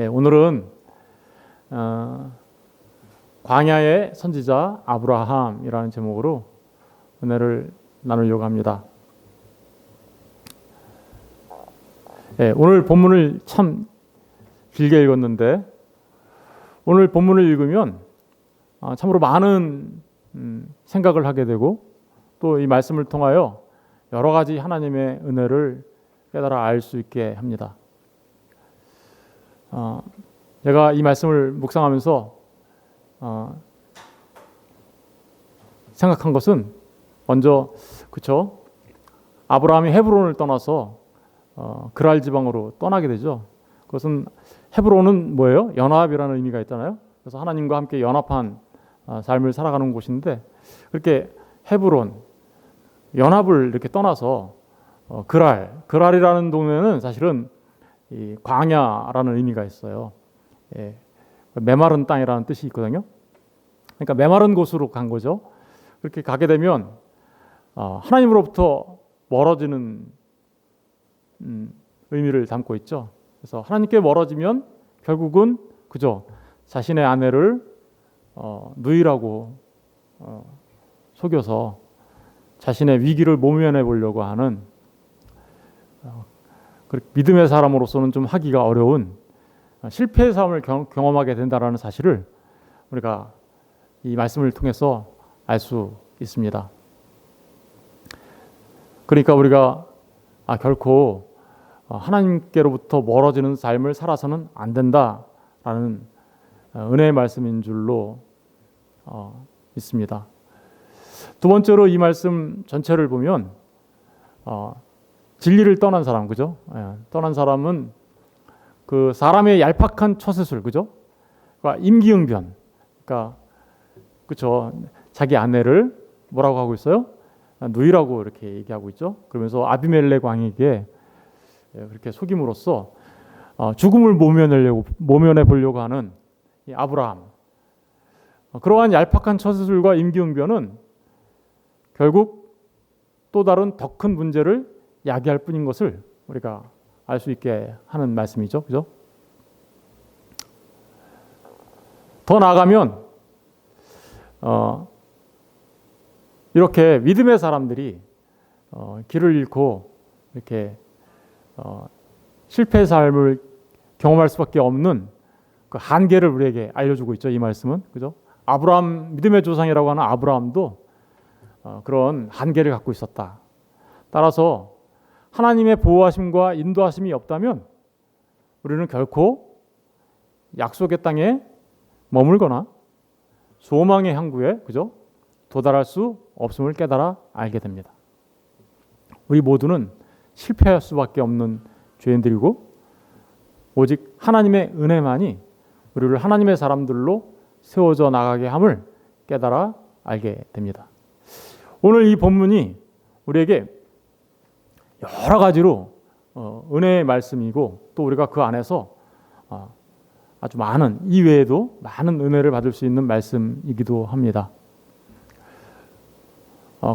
오늘은 광야의 선지자 아브라함이라는 제목으로 은혜를 나누려고 합니다. 오늘 본문을 참 길게 읽었는데 오늘 본문을 읽으면 참으로 많은 생각을 하게 되고 또 이 말씀을 통하여 여러 가지 하나님의 은혜를 깨달아 알 수 있게 합니다. 제가 이 말씀을 묵상하면서 생각한 것은 먼저 그렇죠. 아브라함이 헤브론을 떠나서 그랄 지방으로 떠나게 되죠. 그것은 헤브론은 뭐예요? 연합이라는 의미가 있잖아요. 그래서 하나님과 함께 연합한 삶을 살아가는 곳인데 그렇게 헤브론 연합을 이렇게 떠나서 그랄이라는 동네는 사실은 이 광야라는 의미가 있어요. 메마른 땅이라는 뜻이 있거든요. 그러니까 메마른 곳으로 간 거죠. 그렇게 가게 되면 하나님으로부터 멀어지는 의미를 담고 있죠. 그래서 하나님께 멀어지면 결국은 그죠. 자신의 아내를 누이라고 속여서 자신의 위기를 모면해 보려고 하는 믿음의 사람으로서는 좀 하기가 어려운 실패의 삶을 경험하게 된다는 사실을 우리가 이 말씀을 통해서 알 수 있습니다. 그러니까 우리가 결코 하나님께로부터 멀어지는 삶을 살아서는 안 된다라는 은혜의 말씀인 줄로 있습니다. 두 번째로 이 말씀 전체를 보면 진리를 떠난 사람, 그죠? 떠난 사람은 그 사람의 얄팍한 처세술, 그죠? 그러니까 임기응변, 그러니까 그렇죠. 자기 아내를 뭐라고 하고 있어요? 누이라고 이렇게 얘기하고 있죠. 그러면서 아비멜렉 왕에게 그렇게 속임으로써 죽음을 모면해 보려고 하는 이 아브라함. 그러한 얄팍한 처세술과 임기응변은 결국 또 다른 더 큰 문제를 야기할 뿐인 것을 우리가 알 수 있게 하는 말씀이죠. 그죠? 더 나아가면 이렇게 믿음의 사람들이 길을 잃고 이렇게 실패의 삶을 경험할 수밖에 없는 그 한계를 우리에게 알려주고 있죠. 이 말씀은. 그죠? 아브라함, 믿음의 조상이라고 하는 아브라함도 그런 한계를 갖고 있었다. 따라서 하나님의 보호하심과 인도하심이 없다면 우리는 결코 약속의 땅에 머물거나 소망의 항구에 그죠? 도달할 수 없음을 깨달아 알게 됩니다. 우리 모두는 실패할 수밖에 없는 죄인들이고 오직 하나님의 은혜만이 우리를 하나님의 사람들로 세워져 나가게 함을 깨달아 알게 됩니다. 오늘 이 본문이 우리에게 여러 가지로 은혜의 말씀이고 또 우리가 그 안에서 아주 많은 이외에도 많은 은혜를 받을 수 있는 말씀이기도 합니다.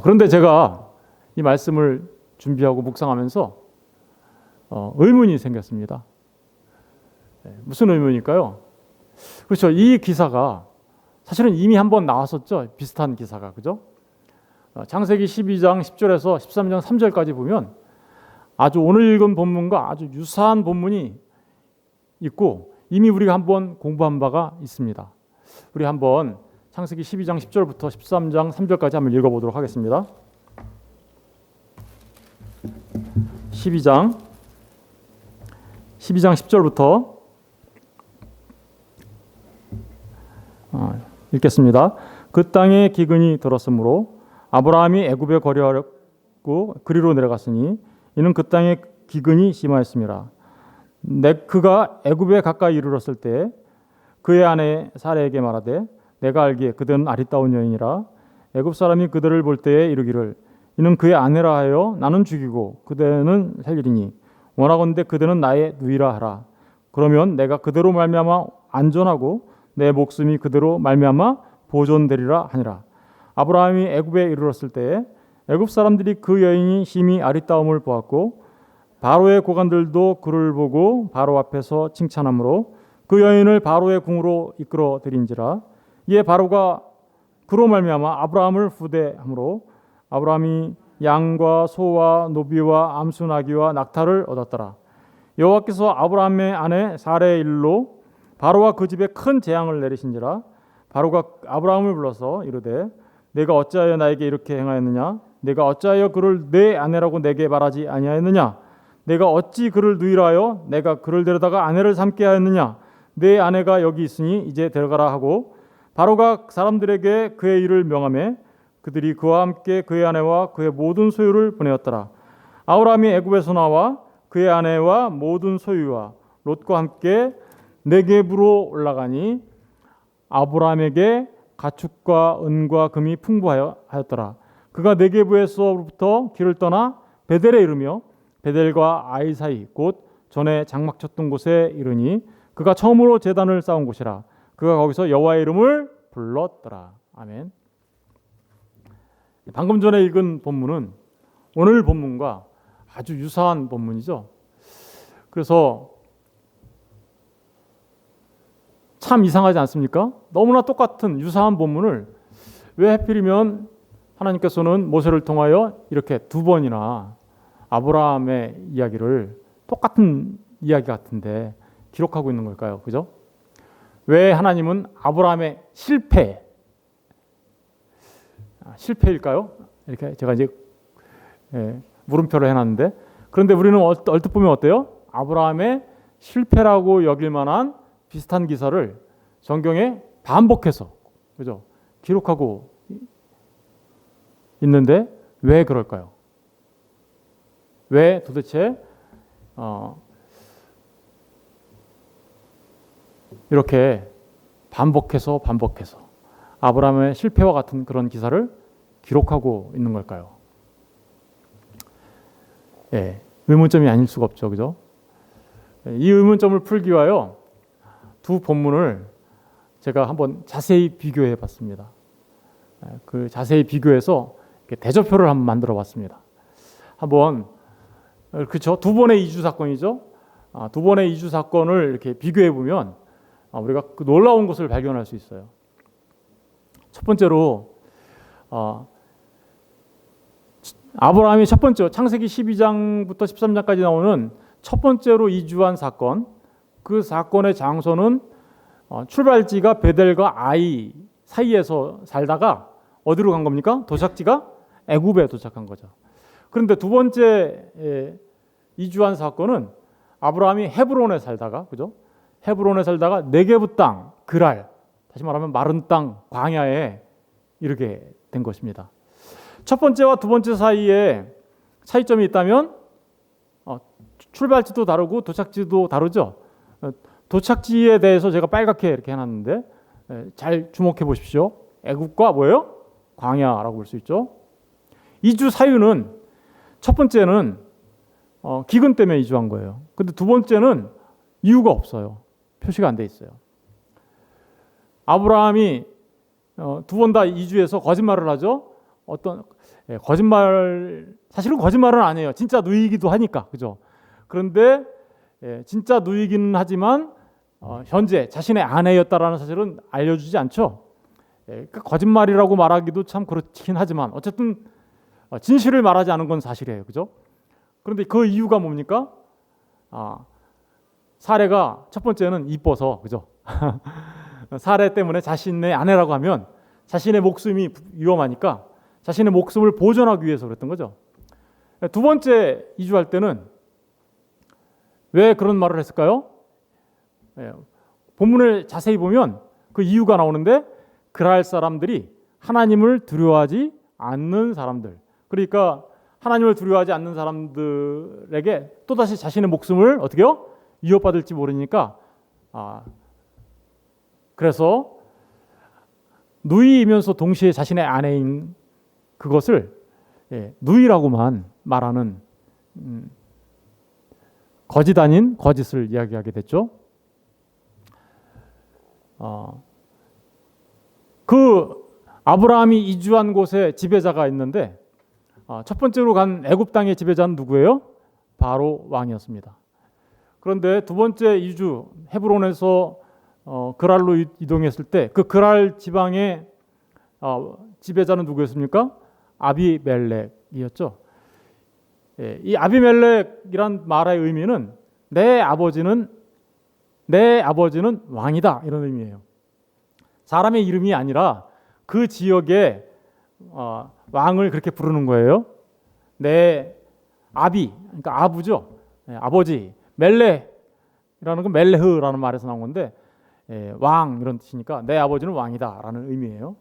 그런데 제가 이 말씀을 준비하고 묵상하면서 의문이 생겼습니다. 무슨 의문일까요? 그렇죠. 이 기사가 사실은 이미 한번 나왔었죠. 비슷한 기사가. 그죠? 창세기 12장 10절에서 13장 3절까지 보면 아주 오늘 읽은 본문과 아주 유사한 본문이 있고 이미 우리가 한번 공부한 바가 있습니다. 우리 한번 창세기 12장 10절부터 13장 3절까지 한번 읽어보도록 하겠습니다. 12장 10절부터 읽겠습니다. 그 땅에 기근이 들었으므로 아브라함이 애굽에 거류하려고 그리로 내려갔으니 이는 그 땅에 기근이 심하였습니다. 그가 애굽에 가까이 이르렀을 때 그의 아내 사레에게 말하되 내가 알기에 그들은 아리따운 여인이라 애굽 사람이 그들을 볼 때에 이르기를 이는 그의 아내라 하여 나는 죽이고 그대는 살리리니 원하건대 그들은 나의 누이라 하라. 그러면 내가 그대로 말미암아 안전하고 내 목숨이 그대로 말미암아 보존되리라 하니라. 아브라함이 애굽에 이르렀을 때에 애굽 사람들이 그 여인이 심히 아리따움을 보았고 바로의 고관들도 그를 보고 바로 앞에서 칭찬하므로 그 여인을 바로의 궁으로 이끌어 들인지라. 이에 바로가 그로 말미암아 아브라함을 후대함으로 아브라함이 양과 소와 노비와 암수 나귀와 낙타를 얻었더라. 여호와께서 아브라함의 아내 사레의 일로 바로와 그 집에 큰 재앙을 내리신지라. 바로가 아브라함을 불러서 이르되 내가 어찌하여 나에게 이렇게 행하였느냐? 내가 어찌하여 그를 내 아내라고 내게 말하지 아니하였느냐? 내가 어찌 그를 누이라 하여 내가 그를 데려다가 아내를 삼게 하였느냐? 내 아내가 여기 있으니 이제 데려가라 하고 바로가 사람들에게 그의 일을 명하매 그들이 그와 함께 그의 아내와 그의 모든 소유를 보내었더라. 아브라함이 애굽에서 나와 그의 아내와 모든 소유와 롯과 함께 네겝으로 올라가니 아브라함에게 가축과 은과 금이 풍부하였더라. 그가 네겝에서부터 길을 떠나 베델에 이르며 베델과 아이 사이 곧 전에 장막 쳤던 곳에 이르니 그가 처음으로 제단을 쌓은 곳이라. 그가 거기서 여호와의 이름을 불렀더라. 아멘. 방금 전에 읽은 본문은 오늘 본문과 아주 유사한 본문이죠. 그래서 참 이상하지 않습니까? 너무나 똑같은 유사한 본문을 왜 하필이면 하나님께서는 모세를 통하여 이렇게 두 번이나 아브라함의 이야기를 똑같은 이야기 같은데 기록하고 있는 걸까요? 그죠? 왜 하나님은 아브라함의 실패일까요? 이렇게 제가 이제 물음표를 해놨는데, 그런데 우리는 얼핏 보면 어때요? 아브라함의 실패라고 여길 만한 비슷한 기사를 성경에 반복해서, 그죠? 기록하고 있는데 왜 그럴까요? 왜 도대체 이렇게 반복해서 아브라함의 실패와 같은 그런 기사를 기록하고 있는 걸까요? 예, 의문점이 아닐 수가 없죠, 그죠? 이 의문점을 풀기 위하여 두 본문을 제가 한번 자세히 비교해 봤습니다. 그 자세히 비교해서 대조표를 한번 만들어 봤습니다. 한번, 그렇죠? 두 번의 이주 사건이죠. 두 번의 이주 사건을 이렇게 비교해 보면 우리가 그 놀라운 것을 발견할 수 있어요. 첫 번째로 아브라함이 첫 번째 창세기 12장부터 13장까지 나오는 첫 번째로 이주한 사건, 그 사건의 장소는 출발지가 베델과 아이 사이에서 살다가 어디로 간 겁니까? 도착지가 애굽에 도착한 거죠. 그런데 두 번째 이주한 사건은 아브라함이 헤브론에 살다가, 그죠? 헤브론에 살다가 네게브 땅, 그랄, 다시 말하면 마른 땅, 광야에 이르게 된 것입니다. 첫 번째와 두 번째 사이에 차이점이 있다면 출발지도 다르고 도착지도 다르죠. 도착지에 대해서 제가 빨갛게 이렇게 해놨는데 잘 주목해 보십시오. 애굽과 뭐예요? 광야라고 볼 수 있죠. 이주 사유는 첫 번째는 기근 때문에 이주한 거예요. 근데 두 번째는 이유가 없어요. 표시가 안 돼 있어요. 아브라함이 두 번 다 이주해서 거짓말을 하죠. 사실은 거짓말은 아니에요. 진짜 누이기도 하니까, 그죠? 그런데 진짜 누이기는 하지만 현재 자신의 아내였다라는 사실은 알려주지 않죠. 그러니까 거짓말이라고 말하기도 참 그렇긴 하지만 어쨌든 진실을 말하지 않은 건 사실이에요, 그죠? 그런데 그 이유가 뭡니까? 사례가 첫 번째는 이뻐서, 그죠? 사례 때문에 자신의 아내라고 하면 자신의 목숨이 위험하니까 자신의 목숨을 보존하기 위해서 그랬던 거죠. 두 번째 이주할 때는 왜 그런 말을 했을까요? 본문을 자세히 보면 그 이유가 나오는데 그랄 사람들이 하나님을 두려워하지 않는 사람들, 그러니까 하나님을 두려워하지 않는 사람들에게 또다시 자신의 목숨을 어떻게요? 위협받을지 모르니까 그래서 누이이면서 동시에 자신의 아내인 그것을 누이라고만 말하는 거짓 아닌 거짓을 이야기하게 됐죠. 그 아브라함이 이주한 곳에 지배자가 있는데 첫 번째로 간 애굽 땅의 지배자는 누구예요? 바로 왕이었습니다. 그런데 두 번째 이주 헤브론에서 그랄로 이동했을 때 그 그랄 지방의 지배자는 누구였습니까? 아비멜렉이었죠. 예, 이 아비멜렉이란 말의 의미는 내 아버지는 왕이다, 이런 의미예요. 사람의 이름이 아니라 그 지역의 왕을 그렇게 부르는 거예요. 내 그러니까 아부죠. 예, 아버지. 멜레라는 건 멜레흐라는 말에서 나온 건데, 예, 왕 이런 뜻이니까 내 아버지는 왕이다라는 의미예요.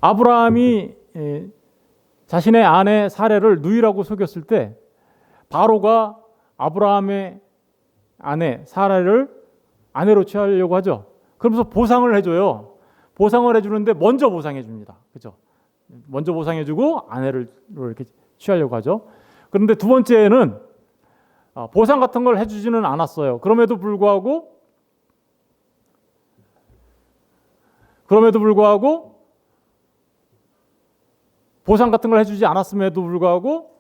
아브라함이 자신의 아내 사레를 누이라고 속였을 때 바로가 아브라함의 아내 사레를 아내로 취하려고 하죠. 그러면서 보상을 해줘요. 보상을 해주는데 먼저 보상해 줍니다. 그렇죠? 먼저 보상해 주고 아내를 이렇게 취하려고 하죠. 그런데 두 번째는 보상 같은 걸 해주지는 않았어요. 그럼에도 불구하고 보상 같은 걸 해주지 않았음에도 불구하고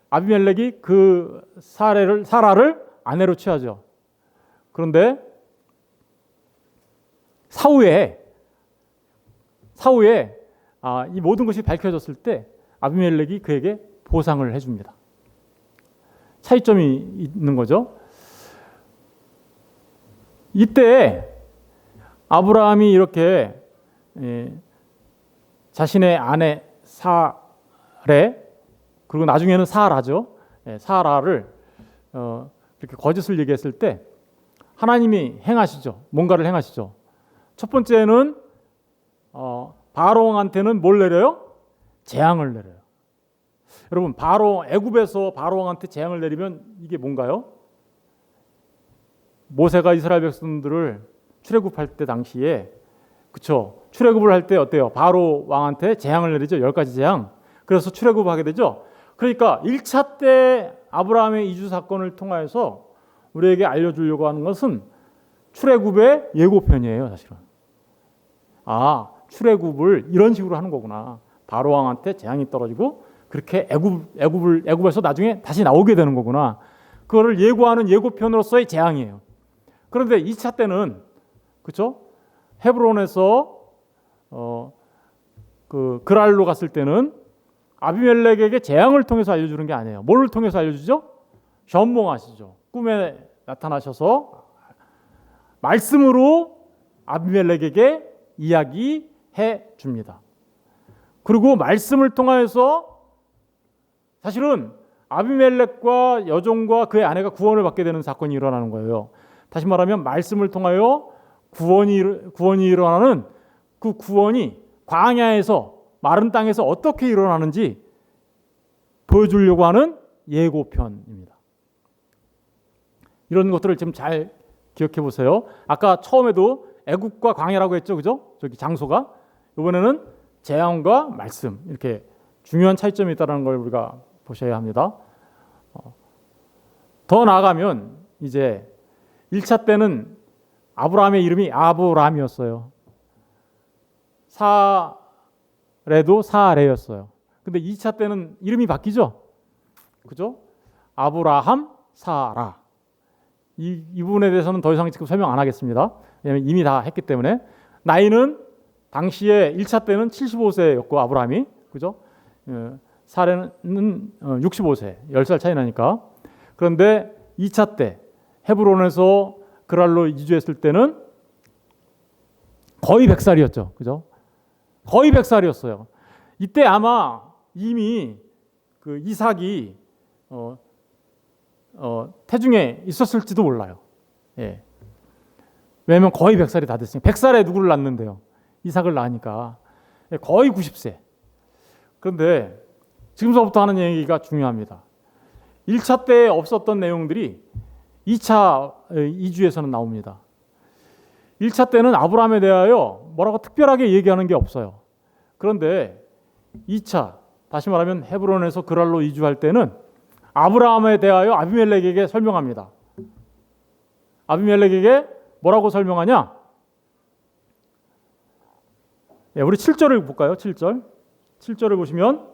아비멜렉이 그 사라를 아내로 취하죠. 그런데 사후에 이 모든 것이 밝혀졌을 때 아비멜렉이 그에게 보상을 해줍니다. 차이점이 있는 거죠. 이때 아브라함이 이렇게 자신의 아내 사레, 그리고 나중에는 사라죠. 사라를 이렇게 거짓을 얘기했을 때 하나님이 뭔가를 행하시죠. 첫 번째는 바로 왕한테는 뭘 내려요? 재앙을 내려요. 여러분, 애굽에서 바로 왕한테 재앙을 내리면 이게 뭔가요? 모세가 이스라엘 백성들을 출애굽할 때 당시에, 그렇죠? 출애굽을 할 때 어때요? 바로 왕한테 재앙을 내리죠. 10가지 재앙. 그래서 출애굽하게 되죠. 그러니까 1차 때 아브라함의 이주 사건을 통해서 우리에게 알려주려고 하는 것은 출애굽의 예고편이에요, 사실은. 출애굽을 이런 식으로 하는 거구나. 바로 왕한테 재앙이 떨어지고 그렇게 애굽에서 나중에 다시 나오게 되는 거구나. 그거를 예고하는 예고편으로서의 재앙이에요. 그런데 2차 때는, 그렇죠? 헤브론에서 그 그랄로 갔을 때는 아비멜렉에게 재앙을 통해서 알려주는 게 아니에요. 뭘 통해서 알려주죠? 현몽하시죠. 꿈에 나타나셔서 말씀으로 아비멜렉에게 이야기해 줍니다. 그리고 말씀을 통하여서 사실은 아비멜렉과 여종과 그의 아내가 구원을 받게 되는 사건이 일어나는 거예요. 다시 말하면 말씀을 통하여 구원이 일어나는 그 구원이 광야에서, 마른 땅에서 어떻게 일어나는지 보여주려고 하는 예고편입니다. 이런 것들을 좀 잘 기억해 보세요. 아까 처음에도 애굽과 광야라고 했죠, 그죠? 저기 장소가. 이번에는 재앙과 말씀, 이렇게 중요한 차이점이 있다는 걸 우리가 보셔야 합니다. 더 나아가면 이제 1차 때는 아브라함의 이름이 아브람이었어요. 사레도 사레였어요. 근데 2차 때는 이름이 바뀌죠. 그죠? 아브라함, 사라. 이 부분에 대해서는 더 이상 지금 설명 안 하겠습니다. 왜냐하면 이미 다 했기 때문에. 나이는 당시에 1차 때는 75세였고 아브라함이, 그죠? 사레는 65세, 10살 차이 나니까. 그런데 2차 때 헤브론에서 그랄로 이주했을 때는 거의 100살이었죠. 그죠? 거의 100살이었어요. 이때 아마 이미 그 이삭이 태중에 있었을지도 몰라요. 예. 왜냐하면 거의 100살이 다 됐으니까. 100살에 누구를 낳는데요? 이삭을 낳으니까. 거의 90세. 그런데 지금서부터 하는 얘기가 중요합니다. 1차 때 없었던 내용들이 2차 이주에서는 나옵니다. 1차 때는 아브라함에 대하여 뭐라고 특별하게 얘기하는 게 없어요. 그런데 2차, 다시 말하면 헤브론에서 그랄로 이주할 때는 아브라함에 대하여 아비멜렉에게 설명합니다. 아비멜렉에게 뭐라고 설명하냐? 우리 7절을 볼까요? 7절을 보시면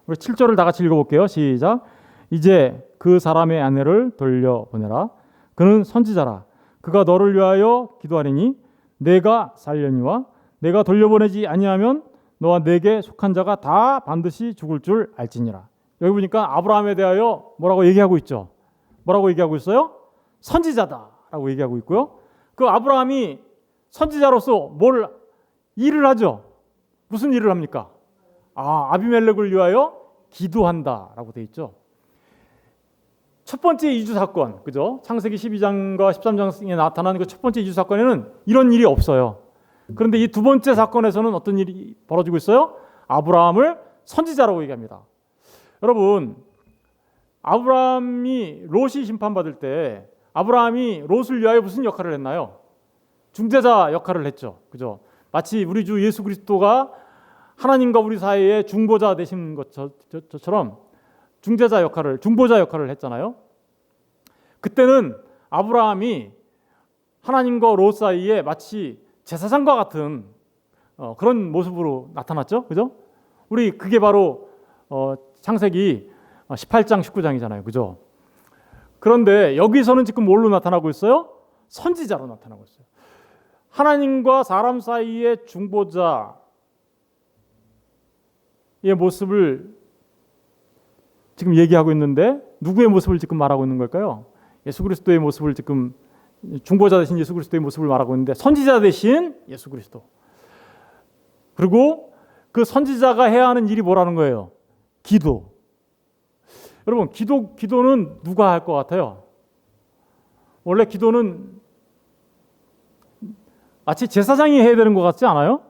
우리 7절을 다 같이 읽어볼게요. 시작. 이제 그 사람의 아내를 돌려보내라. 그는 선지자라. 그가 너를 위하여 기도하리니 내가 살려니와 내가 돌려보내지 아니하면 너와 내게 속한 자가 다 반드시 죽을 줄 알지니라. 여기 보니까 아브라함에 대하여 뭐라고 얘기하고 있죠? 뭐라고 얘기하고 있어요? 선지자다라고 얘기하고 있고요. 그 아브라함이 선지자로서 뭘 일을 하죠? 무슨 일을 합니까? 아비멜렉을 위하여 기도한다라고 돼 있죠. 첫 번째 이주 사건, 그죠? 창세기 12장과 13장에 나타나는 그 첫 번째 이주 사건에는 이런 일이 없어요. 그런데 이 두 번째 사건에서는 어떤 일이 벌어지고 있어요? 아브라함을 선지자라고 얘기합니다. 여러분, 아브라함이 롯이 심판받을 때 아브라함이 롯을 위하여 무슨 역할을 했나요? 중재자 역할을 했죠. 그죠? 마치 우리 주 예수 그리스도가 하나님과 우리 사이에 중보자 되신 것처럼 중보자 역할을 했잖아요. 그때는 아브라함이 하나님과 롯 사이에 마치 제사장과 같은 그런 모습으로 나타났죠. 그죠? 그게 바로 창세기 18장 19장이잖아요. 그죠? 그런데 여기서는 지금 뭘로 나타나고 있어요? 선지자로 나타나고 있어요. 하나님과 사람 사이의 중보자의 모습을 지금 얘기하고 있는데 누구의 모습을 지금 말하고 있는 걸까요? 예수 그리스도의 모습을 지금 중보자 대신 예수 그리스도의 모습을 말하고 있는데 선지자 대신 예수 그리스도. 그리고 그 선지자가 해야 하는 일이 뭐라는 거예요? 기도. 여러분, 기도는 누가 할 것 같아요? 원래 기도는 마치 제사장이 해야 되는 것 같지 않아요?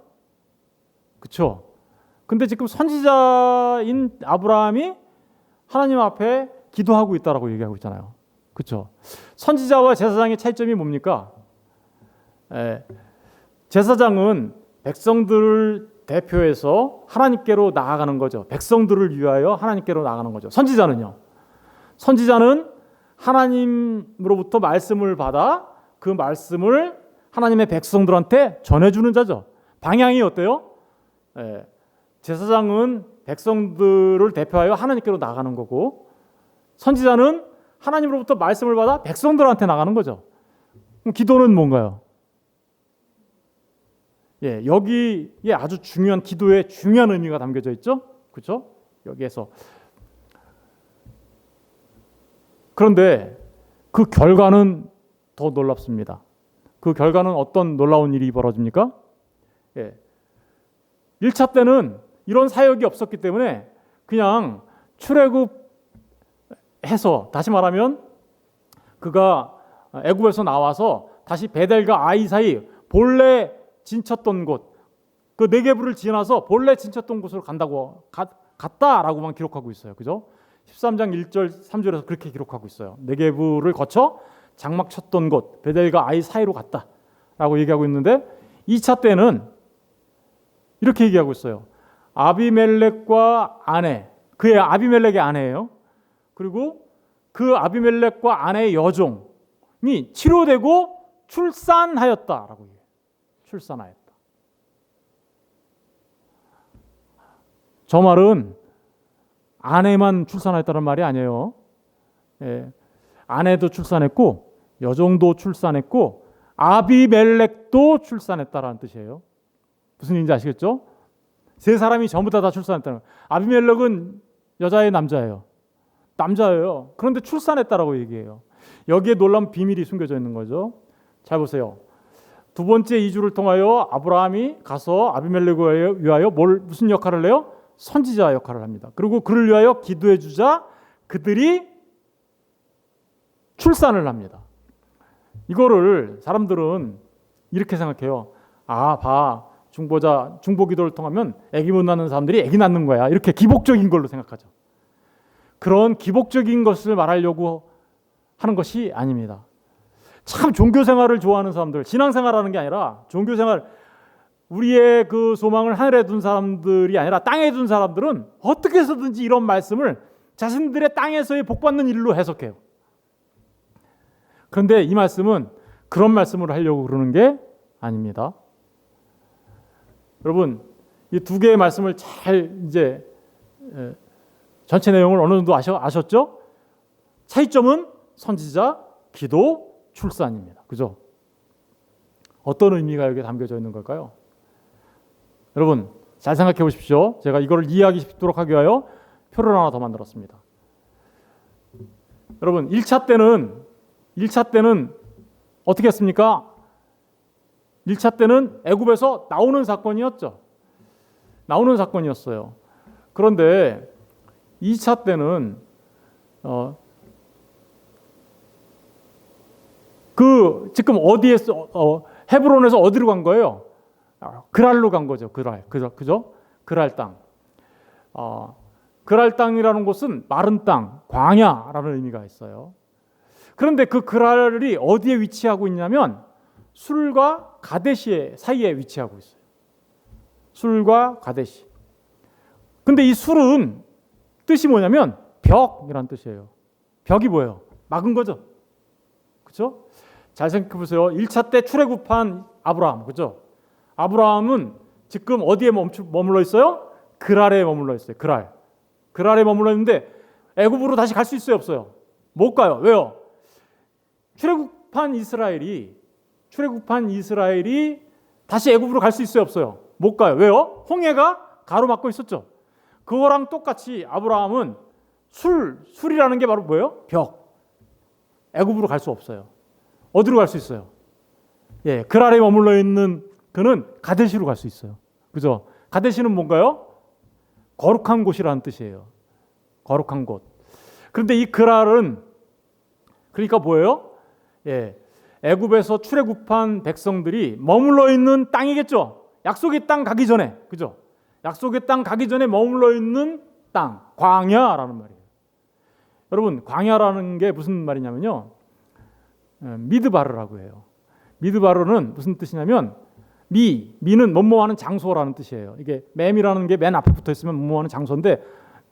그렇죠? 근데 지금 선지자인 아브라함이 하나님 앞에 기도하고 있다라고 얘기하고 있잖아요. 그렇죠? 선지자와 제사장의 차이점이 뭡니까? 제사장은 백성들을 대표해서 하나님께로 나아가는 거죠. 백성들을 위하여 하나님께로 나아가는 거죠. 선지자는요? 선지자는 하나님으로부터 말씀을 받아 그 말씀을 하나님의 백성들한테 전해주는 자죠. 방향이 어때요? 제사장은 백성들을 대표하여 하나님께로 나가는 거고 선지자는 하나님으로부터 말씀을 받아 백성들한테 나가는 거죠. 그럼 기도는 뭔가요? 여기에 아주 중요한 기도의 중요한 의미가 담겨져 있죠. 그렇죠? 여기에서. 그런데 그 결과는 더 놀랍습니다. 그 결과는 어떤 놀라운 일이 벌어집니까? 1차 때는 이런 사역이 없었기 때문에 그냥 출애굽해서 다시 말하면 그가 애굽에서 나와서 다시 베델과 아이 사이 본래 진쳤던 곳, 그 네게브를 지나서 본래 진쳤던 곳으로 갔다라고만 기록하고 있어요. 그죠? 13장 1절 3절에서 그렇게 기록하고 있어요. 네게브를 거쳐 장막 쳤던 곳 베델과 아이 사이로 갔다라고 얘기하고 있는데 2차 때는 이렇게 얘기하고 있어요. 아비멜렉과 아내, 그의 아비멜렉의 아내예요. 그리고 그 아비멜렉과 아내의 여종이 치료되고 출산하였다라고 얘기해요. 출산하였다. 저 말은 아내만 출산했다는 말이 아니에요. 아내도 출산했고 여종도 출산했고 아비멜렉도 출산했다라는 뜻이에요. 무슨 일인지 아시겠죠? 세 사람이 전부 다 출산했다는 거예요. 아비멜렉은 여자의 남자예요. 남자예요. 그런데 출산했다라고 얘기해요. 여기에 놀라운 비밀이 숨겨져 있는 거죠. 잘 보세요. 두 번째 이주를 통하여 아브라함이 가서 아비멜렉을 위하여 무슨 역할을 해요? 선지자 역할을 합니다. 그리고 그를 위하여 기도해 주자 그들이 출산을 합니다. 이거를 사람들은 이렇게 생각해요. 중보 기도를 통하면 아기 못 낳는 사람들이 아기 낳는 거야. 이렇게 기복적인 걸로 생각하죠. 그런 기복적인 것을 말하려고 하는 것이 아닙니다. 참 종교 생활을 좋아하는 사람들, 신앙 생활하는 게 아니라 종교 생활, 우리의 그 소망을 하늘에 둔 사람들이 아니라 땅에 둔 사람들은 어떻게 해서든지 이런 말씀을 자신들의 땅에서의 복받는 일로 해석해요. 그런데 이 말씀은 그런 말씀을 하려고 그러는 게 아닙니다. 여러분, 이 두 개의 말씀을 잘 전체 내용을 어느 정도 아셨죠? 차이점은 선지자, 기도, 출산입니다. 그죠? 어떤 의미가 여기에 담겨져 있는 걸까요? 여러분 잘 생각해 보십시오. 제가 이거를 이해하기 쉽도록 하기 위하여 표를 하나 더 만들었습니다. 여러분 1차 때는 어떻게 했습니까? 1차 때는 애굽에서 나오는 사건이었죠. 나오는 사건이었어요. 그런데 2차 때는 지금 어디에서 헤브론에서 어디로 간 거예요? 그랄로 간 거죠. 그죠? 그랄 땅. 그랄 땅이라는 곳은 마른 땅, 광야라는 의미가 있어요. 그런데 그 그랄이 어디에 위치하고 있냐면 술과 가데시 사이에 위치하고 있어요. 술과 가데시. 근데 이 술은 뜻이 뭐냐면 벽이란 뜻이에요. 벽이 뭐예요? 막은 거죠. 그렇죠? 잘 생각해 보세요. 1차 때 출애굽한 아브라함, 그렇죠? 아브라함은 지금 어디에 머물러 있어요? 그랄에 머물러 있어요. 그랄에 머물러 있는데 애굽으로 다시 갈 수 있어요, 없어요? 못 가요. 왜요? 출애굽한 이스라엘이 다시 애굽으로 갈 수 있어요, 없어요? 못 가요. 왜요? 홍해가 가로막고 있었죠. 그거랑 똑같이 아브라함은 술이라는 게 바로 뭐예요? 벽. 애굽으로 갈 수 없어요. 어디로 갈 수 있어요? 예, 그랄에 머물러 있는 그는 가데시로 갈 수 있어요. 그죠? 가데시는 뭔가요? 거룩한 곳이라는 뜻이에요. 거룩한 곳. 그런데 이 그랄은 그러니까 뭐예요? 예, 애굽에서 출애굽한 백성들이 머물러 있는 땅이겠죠. 약속의 땅 가기 전에, 그죠? 약속의 땅 가기 전에 머물러 있는 땅, 광야라는 말이에요. 여러분, 광야라는 게 무슨 말이냐면요, 미드바르라고 해요. 미드바르는 무슨 뜻이냐면 미는 뭐뭐하는 장소라는 뜻이에요. 이게 맴이라는 게 맨 앞에 붙어 있으면 뭐뭐하는 장소인데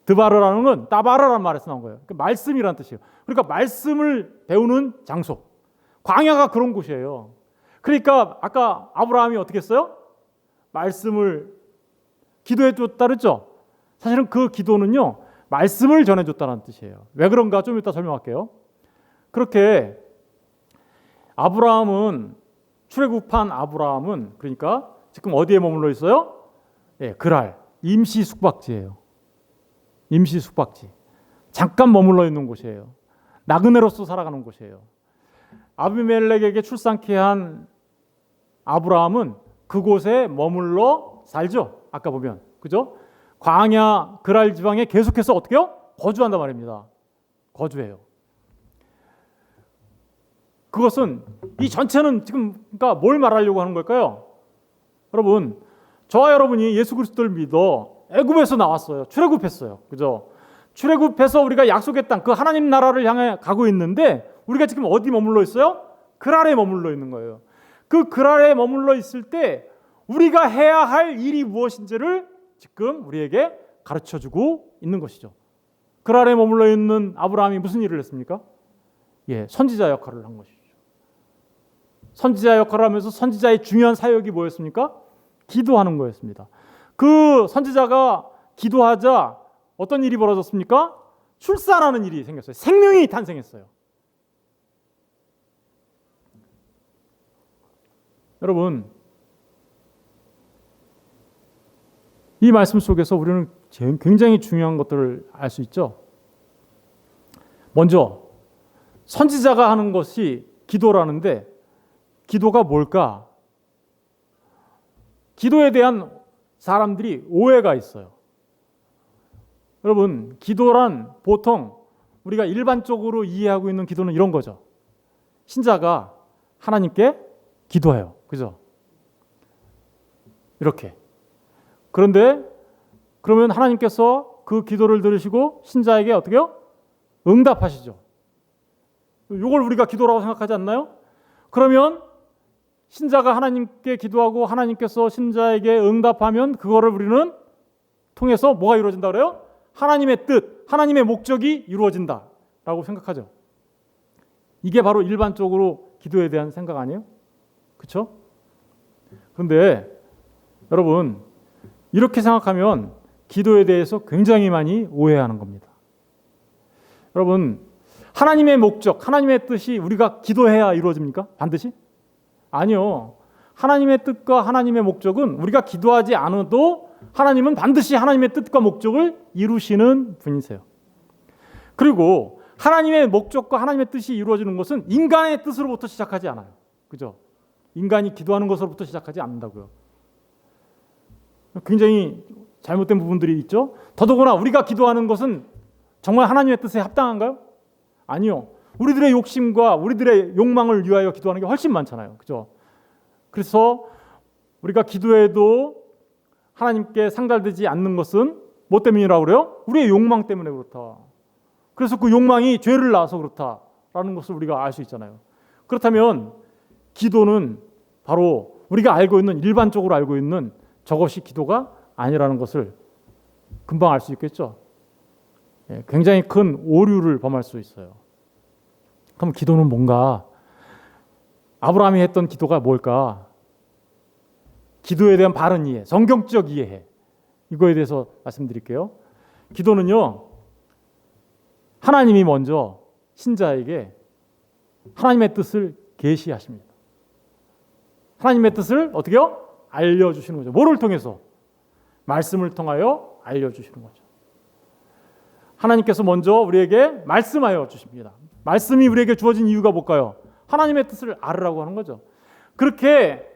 드바르라는 건 따바르라는 말에서 나온 거예요. 그러니까 말씀이라는 뜻이에요. 그러니까 말씀을 배우는 장소. 광야가 그런 곳이에요. 그러니까 아까 아브라함이 어떻게 했어요? 말씀을 기도해 줬다 그랬죠? 사실은 그 기도는요, 말씀을 전해 줬다는 뜻이에요. 왜 그런가 좀 이따 설명할게요. 그렇게 출애굽한 아브라함은 그러니까 지금 어디에 머물러 있어요? 예, 그랄, 임시 숙박지예요. 임시 숙박지. 잠깐 머물러 있는 곳이에요. 나그네로서 살아가는 곳이에요. 아비멜렉에게 출산케 한 아브라함은 그곳에 머물러 살죠. 아까 보면, 그죠? 광야 그랄 지방에 계속해서 어떻게요? 거주한단 말입니다. 거주해요. 그것은 이 전체는 지금 그러니까 뭘 말하려고 하는 걸까요? 여러분, 저와 여러분이 예수 그리스도를 믿어 애굽에서 나왔어요. 출애굽했어요. 그죠? 출애굽해서 우리가 약속의 땅, 그 하나님 나라를 향해 가고 있는데 우리가 지금 어디 머물러 있어요? 그랄에 머물러 있는 거예요. 그 그랄에 머물러 있을 때 우리가 해야 할 일이 무엇인지를 지금 우리에게 가르쳐주고 있는 것이죠. 그랄에 머물러 있는 아브라함이 무슨 일을 했습니까? 예, 선지자 역할을 한 것이죠. 선지자 역할을 하면서 선지자의 중요한 사역이 뭐였습니까? 기도하는 거였습니다. 그 선지자가 기도하자 어떤 일이 벌어졌습니까? 출산하는 일이 생겼어요. 생명이 탄생했어요. 여러분, 이 말씀 속에서 우리는 굉장히 중요한 것들을 알 수 있죠. 먼저 선지자가 하는 것이 기도라는데 기도가 뭘까? 기도에 대한 사람들이 오해가 있어요. 여러분, 기도란 보통 우리가 일반적으로 이해하고 있는 기도는 이런 거죠. 신자가 하나님께 기도해요. 그죠? 이렇게. 그런데 그러면 하나님께서 그 기도를 들으시고 신자에게 어떻게 해요? 응답하시죠. 이걸 우리가 기도라고 생각하지 않나요? 그러면 신자가 하나님께 기도하고 하나님께서 신자에게 응답하면 그거를 우리는 통해서 뭐가 이루어진다 그래요? 하나님의 뜻, 하나님의 목적이 이루어진다라고 생각하죠. 이게 바로 일반적으로 기도에 대한 생각 아니에요? 그렇죠? 그런데 여러분, 이렇게 생각하면 기도에 대해서 굉장히 많이 오해하는 겁니다. 여러분, 하나님의 목적, 하나님의 뜻이 우리가 기도해야 이루어집니까? 반드시? 아니요. 하나님의 뜻과 하나님의 목적은 우리가 기도하지 않아도 하나님은 반드시 하나님의 뜻과 목적을 이루시는 분이세요. 그리고 하나님의 목적과 하나님의 뜻이 이루어지는 것은 인간의 뜻으로부터 시작하지 않아요. 그죠? 인간이 기도하는 것으로부터 시작하지 않는다고요. 굉장히 잘못된 부분들이 있죠. 더더구나 우리가 기도하는 것은 정말 하나님의 뜻에 합당한가요? 아니요. 우리들의 욕심과 우리들의 욕망을 위하여 기도하는 게 훨씬 많잖아요. 그죠? 그래서 우리가 기도해도 하나님께 상달되지 않는 것은 뭐 때문이라고 그래요? 우리의 욕망 때문에 그렇다. 그래서 그 욕망이 죄를 낳아서 그렇다라는 것을 우리가 알 수 있잖아요. 그렇다면 기도는 바로 우리가 알고 있는, 일반적으로 알고 있는 저것이 기도가 아니라는 것을 금방 알 수 있겠죠. 굉장히 큰 오류를 범할 수 있어요. 그럼 기도는 뭔가? 아브라함이 했던 기도가 뭘까? 기도에 대한 바른 이해, 성경적 이해, 이거에 대해서 말씀드릴게요. 기도는요, 하나님이 먼저 신자에게 하나님의 뜻을 계시하십니다. 하나님의 뜻을 어떻게요? 알려주시는 거죠. 뭐를 통해서? 말씀을 통하여 알려주시는 거죠. 하나님께서 먼저 우리에게 말씀하여 주십니다. 말씀이 우리에게 주어진 이유가 뭘까요? 하나님의 뜻을 알으라고 하는 거죠. 그렇게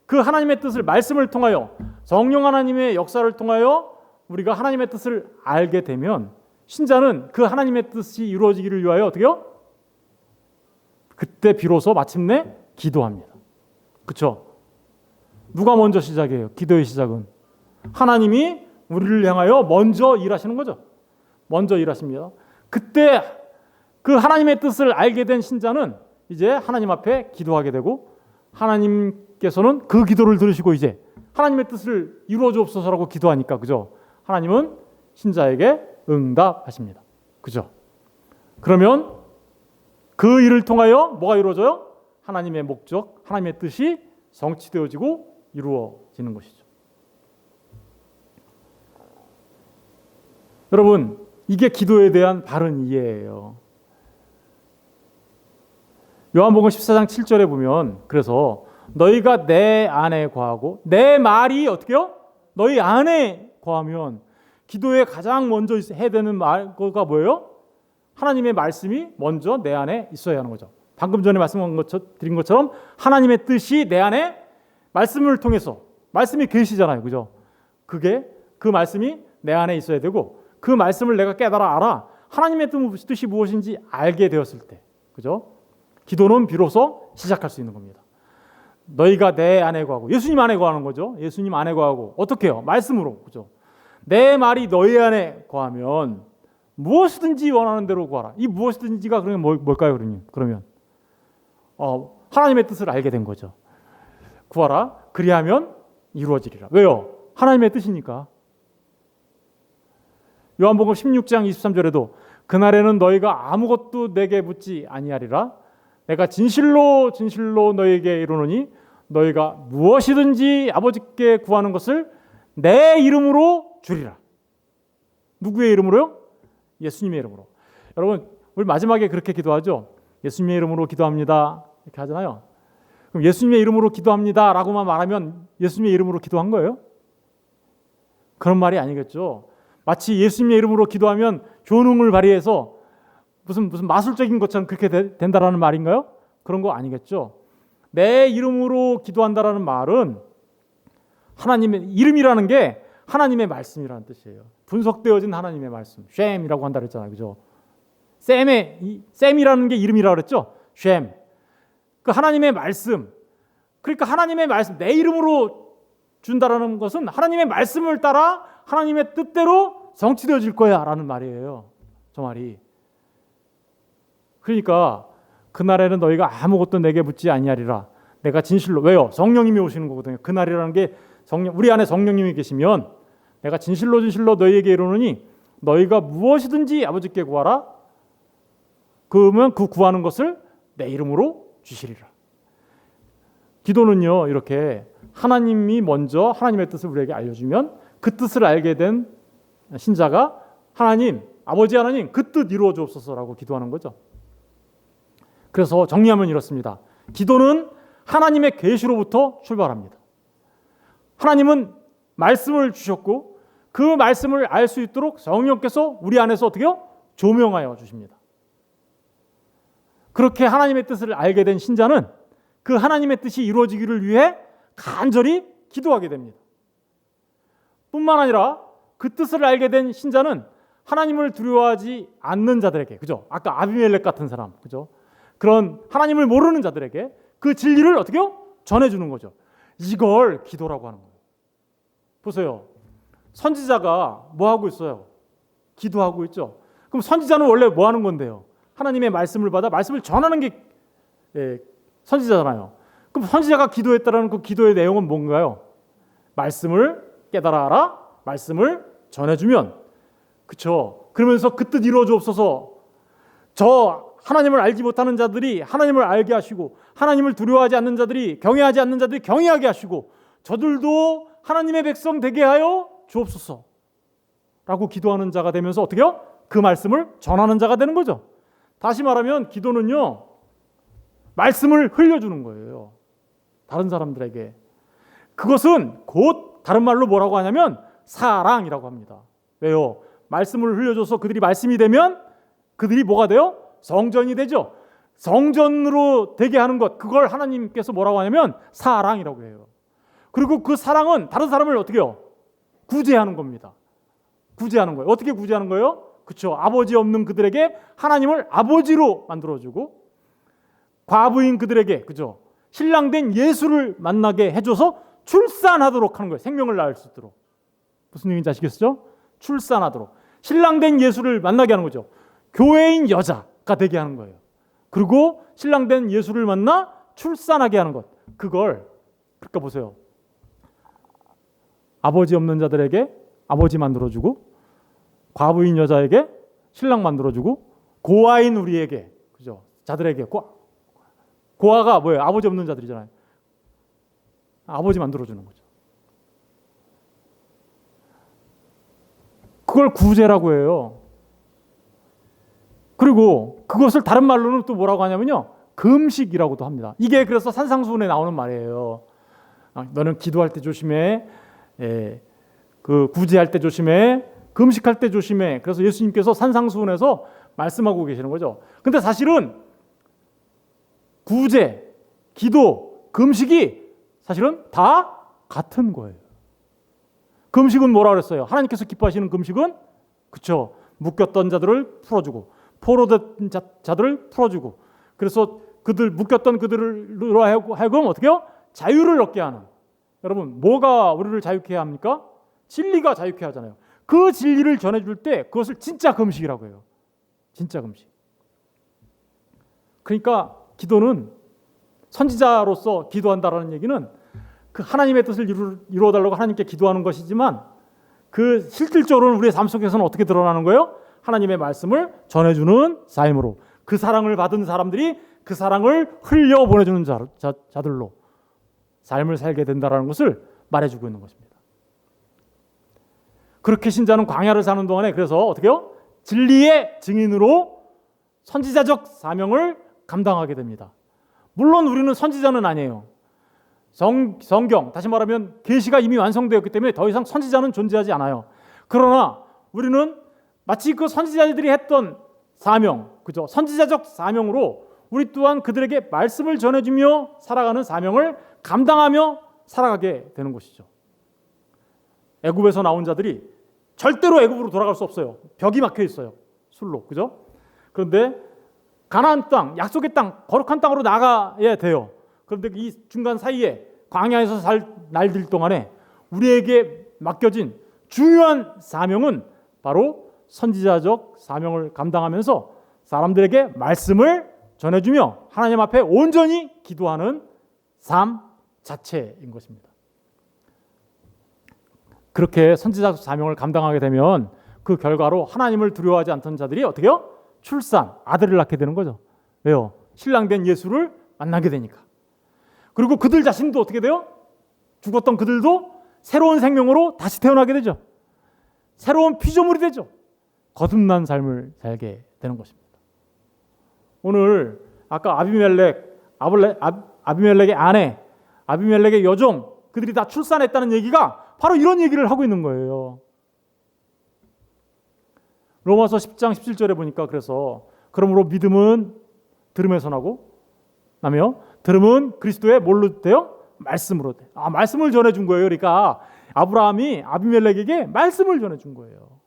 그 하나님의 뜻을 말씀을 통하여, 성령 하나님의 역사를 통하여 우리가 하나님의 뜻을 알게 되면 신자는 그 하나님의 뜻이 이루어지기를 위하여 어떻게요? 그때 비로소 마침내 기도합니다. 그렇죠? 누가 먼저 시작해요? 기도의 시작은 하나님이 우리를 향하여 먼저 일하시는 거죠. 먼저 일하십니다. 그때 그 하나님의 뜻을 알게 된 신자는 이제 하나님 앞에 기도하게 되고, 하나님께서는 그 기도를 들으시고 이제 하나님의 뜻을 이루어 주옵소서라고 기도하니까, 그죠? 하나님은 신자에게 응답하십니다. 그죠? 그러면 그 일을 통하여 뭐가 이루어져요? 하나님의 목적, 하나님의 뜻이 성취되어지고 이루어지는 것이죠. 여러분, 이게 기도에 대한 바른 이해예요. 요한복음 14장 7절에 보면, 그래서 너희가 내 안에 거하고 내 말이 어떻게요? 너희 안에 거하면, 기도에 가장 먼저 해야 되는 거가 뭐예요? 하나님의 말씀이 먼저 내 안에 있어야 하는 거죠. 방금 전에 드린 것처럼 하나님의 뜻이 내 안에 말씀을 통해서, 말씀이 계시잖아요. 그죠? 그 말씀이 내 안에 있어야 되고, 그 말씀을 내가 깨달아 알아 하나님의 뜻이 무엇인지 알게 되었을 때, 그죠? 기도는 비로소 시작할 수 있는 겁니다. 너희가 내 안에 거하고, 예수님 안에 거하는 거죠. 예수님 안에 거하고 어떻게 해요? 말씀으로, 그죠? 내 말이 너희 안에 거하면 무엇이든지 원하는 대로 구하라. 이 무엇이든지가 그러면 뭘까요? 그러면 하나님의 뜻을 알게 된 거죠. 구하라. 그리하면 이루어지리라. 왜요? 하나님의 뜻이니까. 요한복음 16장 23절에도 그날에는 너희가 아무것도 내게 묻지 아니하리라. 내가 진실로 진실로 너희에게 이르노니 너희가 무엇이든지 아버지께 구하는 것을 내 이름으로 주리라. 누구의 이름으로요? 예수님의 이름으로. 여러분, 우리 마지막에 그렇게 기도하죠. 예수님의 이름으로 기도합니다. 이렇게 하잖아요. 그럼 예수님의 이름으로 기도합니다 라고만 말하면 예수님의 이름으로 기도한 거예요? 그런 말이 아니겠죠. 마치 예수님의 이름으로 기도하면 효능을 발휘해서 무슨 마술적인 것처럼 그렇게 된다라는 말인가요? 그런 거 아니겠죠. 내 이름으로 기도한다라는 말은 하나님의 이름이라는 게 하나님의 말씀이라는 뜻이에요. 분석되어진 하나님의 말씀. 쉔이라고 한다 그랬잖아요. 그죠? 샘이라는 게 이름이라고 그랬죠? 쉔. 그 하나님의 말씀. 그러니까 하나님의 말씀, 내 이름으로 준다라는 것은 하나님의 말씀을 따라 하나님의 뜻대로 성취되어질 거야 라는 말이에요. 저 말이. 그러니까 그날에는 너희가 아무것도 내게 묻지 아니하리라. 내가 진실로, 왜요? 성령님이 오시는 거거든요. 그날이라는 게 우리 안에 성령님이 계시면 내가 진실로 진실로 너희에게 이르노니 너희가 무엇이든지 아버지께 구하라. 그러면 그 구하는 것을 내 이름으로 주시리라. 기도는요, 이렇게 하나님이 먼저 하나님의 뜻을 우리에게 알려주면 그 뜻을 알게 된 신자가 하나님, 아버지 하나님 그 뜻 이루어 주옵소서라고 기도하는 거죠. 그래서 정리하면 이렇습니다. 기도는 하나님의 계시로부터 출발합니다. 하나님은 말씀을 주셨고 그 말씀을 알 수 있도록 성령께서 우리 안에서 어떻게요? 조명하여 주십니다. 그렇게 하나님의 뜻을 알게 된 신자는 그 하나님의 뜻이 이루어지기를 위해 간절히 기도하게 됩니다. 뿐만 아니라 그 뜻을 알게 된 신자는 하나님을 두려워하지 않는 자들에게, 그죠? 아까 아비멜렉 같은 사람, 그죠? 그런 하나님을 모르는 자들에게 그 진리를 어떻게요? 전해주는 거죠. 이걸 기도라고 하는 거예요. 보세요. 선지자가 뭐 하고 있어요? 기도하고 있죠. 그럼 선지자는 원래 뭐 하는 건데요? 하나님의 말씀을 받아 말씀을 전하는 게 선지자잖아요. 그럼 선지자가 기도했다라는 그 기도의 내용은 뭔가요? 말씀을 깨달아라, 말씀을 전해주면, 그렇죠? 그러면서 그 뜻 이루어 주옵소서. 저 하나님을 알지 못하는 자들이 하나님을 알게 하시고, 하나님을 두려워하지 않는 자들이, 경외하지 않는 자들이 경외하게 하시고, 저들도 하나님의 백성 되게 하여 주옵소서 라고 기도하는 자가 되면서 어떻게요? 그 말씀을 전하는 자가 되는 거죠. 다시 말하면 기도는요, 말씀을 흘려주는 거예요. 다른 사람들에게. 그것은 곧 다른 말로 뭐라고 하냐면 사랑이라고 합니다. 왜요? 말씀을 흘려줘서 그들이 말씀이 되면 그들이 뭐가 돼요? 성전이 되죠. 성전으로 되게 하는 것, 그걸 하나님께서 뭐라고 하냐면 사랑이라고 해요. 그리고 그 사랑은 다른 사람을 어떻게 해요? 구제하는 겁니다. 구제하는 거예요. 어떻게 구제하는 거예요? 그렇죠. 아버지 없는 그들에게 하나님을 아버지로 만들어주고, 과부인 그들에게, 그죠? 신랑된 예수를 만나게 해줘서 출산하도록 하는 거예요. 생명을 낳을 수 있도록. 무슨 얘기인지 아시겠죠? 출산하도록. 신랑된 예수를 만나게 하는 거죠. 교회인 여자가 되게 하는 거예요. 그리고 신랑된 예수를 만나 출산하게 하는 것. 그걸, 그러니까 보세요. 아버지 없는 자들에게 아버지 만들어주고, 과부인 여자에게 신랑 만들어주고, 고아인 우리에게, 그죠? 자들에게, 고아가 뭐예요? 아버지 없는 자들이잖아요. 아버지 만들어주는 거죠. 그걸 구제라고 해요. 그리고 그것을 다른 말로는 또 뭐라고 하냐면요, 금식이라고도 합니다. 이게 그래서 산상수훈에 나오는 말이에요. 너는 기도할 때 조심해, 그 구제할 때 조심해, 금식할 때 조심해. 그래서 예수님께서 산상수훈에서 말씀하고 계시는 거죠. 근데 사실은 구제, 기도, 금식이 사실은 다 같은 거예요. 금식은 뭐라 그랬어요? 하나님께서 기뻐하시는 금식은, 그렇죠, 묶였던 자들을 풀어주고, 포로된 자들을 풀어주고, 그래서 그들 묶였던 그들로 하여금 어떻게 해요? 자유를 얻게 하는. 여러분, 뭐가 우리를 자유케 합니까? 진리가 자유케 하잖아요. 그 진리를 전해줄 때 그것을 진짜 금식이라고 해요. 진짜 금식. 그러니까 기도는, 선지자로서 기도한다라는 얘기는 그 하나님의 뜻을 이루어달라고 하나님께 기도하는 것이지만, 그 실질적으로는 우리의 삶 속에서는 어떻게 드러나는 거예요? 하나님의 말씀을 전해주는 삶으로, 그 사랑을 받은 사람들이 그 사랑을 흘려보내주는 자들로 삶을 살게 된다는 것을 말해주고 있는 것입니다. 그렇게 신자는 광야를 사는 동안에 그래서 어떻게 해요? 진리의 증인으로 선지자적 사명을 감당하게 됩니다. 물론 우리는 선지자는 아니에요. 성경, 다시 말하면 계시가 이미 완성되었기 때문에 더 이상 선지자는 존재하지 않아요. 그러나 우리는 마치 그 선지자들이 했던 사명, 그죠? 선지자적 사명으로 우리 또한 그들에게 말씀을 전해주며 살아가는 사명을 감당하며 살아가게 되는 것이죠. 애굽에서 나온 자들이 절대로 애굽으로 돌아갈 수 없어요. 벽이 막혀 있어요. 술로, 그죠? 그런데 가나안 땅, 약속의 땅, 거룩한 땅으로 나가야 돼요. 그런데 이 중간 사이에 광야에서 살 날들 동안에 우리에게 맡겨진 중요한 사명은 바로 선지자적 사명을 감당하면서 사람들에게 말씀을 전해주며 하나님 앞에 온전히 기도하는 삶 자체인 것입니다. 그렇게 선지자적 사명을 감당하게 되면 그 결과로 하나님을 두려워하지 않던 자들이 어떻게 해요? 출산, 아들을 낳게 되는 거죠. 왜요? 신랑된 예수를 만나게 되니까. 그리고 그들 자신도 어떻게 돼요? 죽었던 그들도 새로운 생명으로 다시 태어나게 되죠. 새로운 피조물이 되죠. 거듭난 삶을 살게 되는 것입니다. 오늘 아까 아비멜렉의 아내, 아비멜렉의 여종, 그들이 다 출산했다는 얘기가 바로 이런 얘기를 하고 있는 거예요. 로마서 10장 17절에 보니까 그래서 그러므로 믿음은 들음에서 나고 나며 들음은 그리스도의 뭘로 돼요? 말씀으로 돼. 말씀을 전해준 거예요. 그러니까 아브라함이 아비멜렉에게 말씀을 전해준 거예요.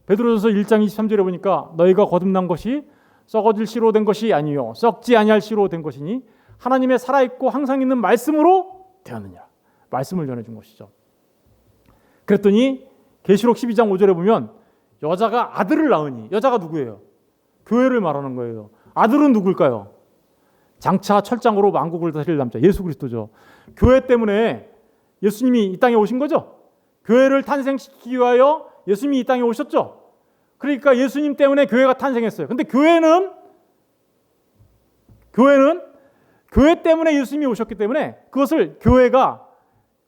베드로전서 1장 23절에 보니까 너희가 거듭난 것이 썩어질 씨로 된 것이 아니요 썩지 아니할 씨로 된 것이니 하나님의 살아있고 항상 있는 말씀으로 되었느냐. 말씀을 전해준 것이죠. 그랬더니 계시록 12장 5절에 보면 여자가 아들을 낳으니, 여자가 누구예요? 교회를 말하는 거예요. 아들은 누굴까요? 장차 철장으로 만국을 다스릴 남자 예수 그리스도죠. 교회 때문에 예수님이 이 땅에 오신 거죠. 교회를 탄생시키기 위하여 예수님이 이 땅에 오셨죠. 그러니까 예수님 때문에 교회가 탄생했어요. 근데 교회는 교회 때문에 예수님이 오셨기 때문에 그것을 교회가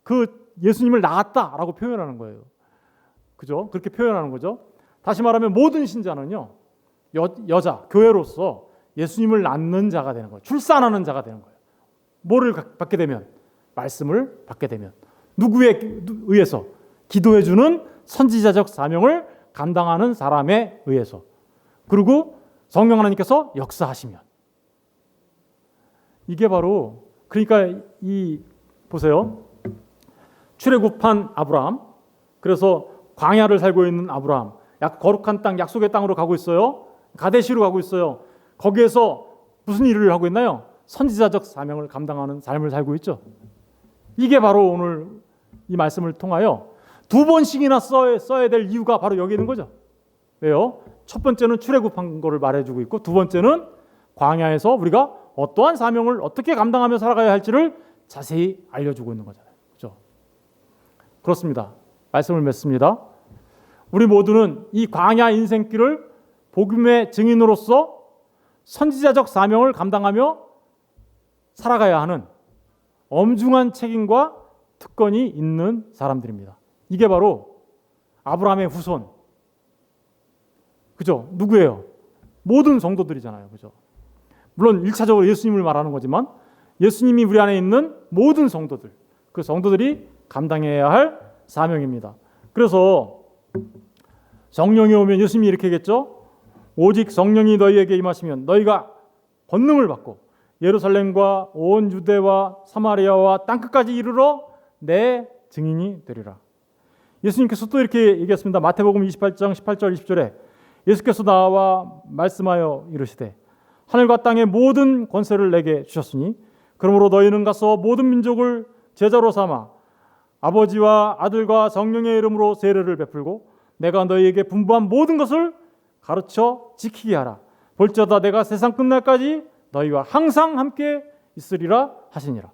그 예수님을 낳았다라고 표현하는 거예요. 그죠? 그렇게 표현하는 거죠. 다시 말하면 모든 신자는요, 여자, 교회로서 예수님을 낳는 자가 되는 거예요. 출산하는 자가 되는 거예요. 뭐를 받게 되면? 말씀을 받게 되면. 누구에 의해서? 기도해주는 선지자적 사명을 감당하는 사람에 의해서. 그리고 성령 하나님께서 역사하시면. 이게 바로, 그러니까 보세요. 출애굽한 아브라함, 그래서 광야를 살고 있는 아브라함, 거룩한 땅, 약속의 땅으로 가고 있어요. 가데시로 가고 있어요. 거기에서 무슨 일을 하고 있나요? 선지자적 사명을 감당하는 삶을 살고 있죠. 이게 바로 오늘 이 말씀을 통하여 두 번씩이나 써야 될 이유가 바로 여기 있는 거죠. 왜요? 첫 번째는 출애굽한 거를 말해주고 있고, 두 번째는 광야에서 우리가 어떠한 사명을 어떻게 감당하며 살아가야 할지를 자세히 알려주고 있는 거잖아요. 그렇죠? 그렇습니다. 말씀을 맺습니다. 우리 모두는 이 광야 인생길을 복음의 증인으로서 선지자적 사명을 감당하며 살아가야 하는 엄중한 책임과 특권이 있는 사람들입니다. 이게 바로 아브라함의 후손. 그죠? 누구예요? 모든 성도들이잖아요. 그죠? 물론 1차적으로 예수님을 말하는 거지만 예수님이 우리 안에 있는 모든 성도들, 그 성도들이 감당해야 할 사명입니다. 그래서 성령이 오면 예수님이 이렇게 얘기했죠. 오직 성령이 너희에게 임하시면 너희가 권능을 받고 예루살렘과 온 유대와 사마리아와 땅끝까지 이르러 내 증인이 되리라. 예수님께서 또 이렇게 얘기했습니다. 마태복음 28장 18절 20절에 예수께서 나와 말씀하여 이르시되 하늘과 땅의 모든 권세를 내게 주셨으니 그러므로 너희는 가서 모든 민족을 제자로 삼아 아버지와 아들과 성령의 이름으로 세례를 베풀고 내가 너희에게 분부한 모든 것을 가르쳐 지키게 하라. 볼지어다 내가 세상 끝날까지 너희와 항상 함께 있으리라 하시니라.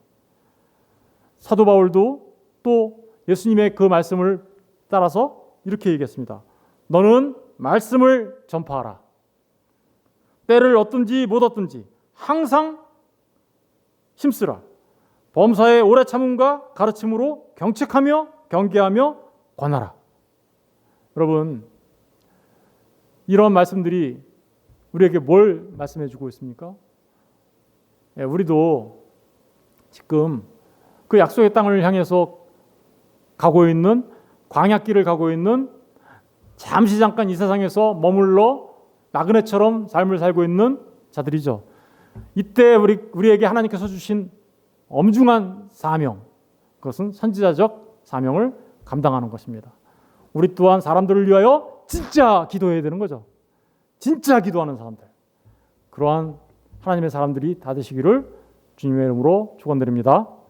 사도 바울도 또 예수님의 그 말씀을 따라서 이렇게 얘기했습니다. 너는 말씀을 전파하라. 때를 얻든지 못 얻든지 항상 힘쓰라. 범사의 오래 참음과 가르침으로 경책하며 경계하며 권하라. 여러분, 이런 말씀들이 우리에게 뭘 말씀해 주고 있습니까? 우리도 지금 그 약속의 땅을 향해서 가고 있는 광야길을 가고 있는 잠시 잠깐 이 세상에서 머물러 나그네처럼 삶을 살고 있는 자들이죠. 이때 우리에게 하나님께서 주신 엄중한 사명, 그것은 선지자적 사명을 감당하는 것입니다. 우리 또한 사람들을 위하여 진짜 기도해야 되는 거죠. 진짜 기도하는 사람들. 그러한 하나님의 사람들이 다 되시기를 주님의 이름으로 축원드립니다.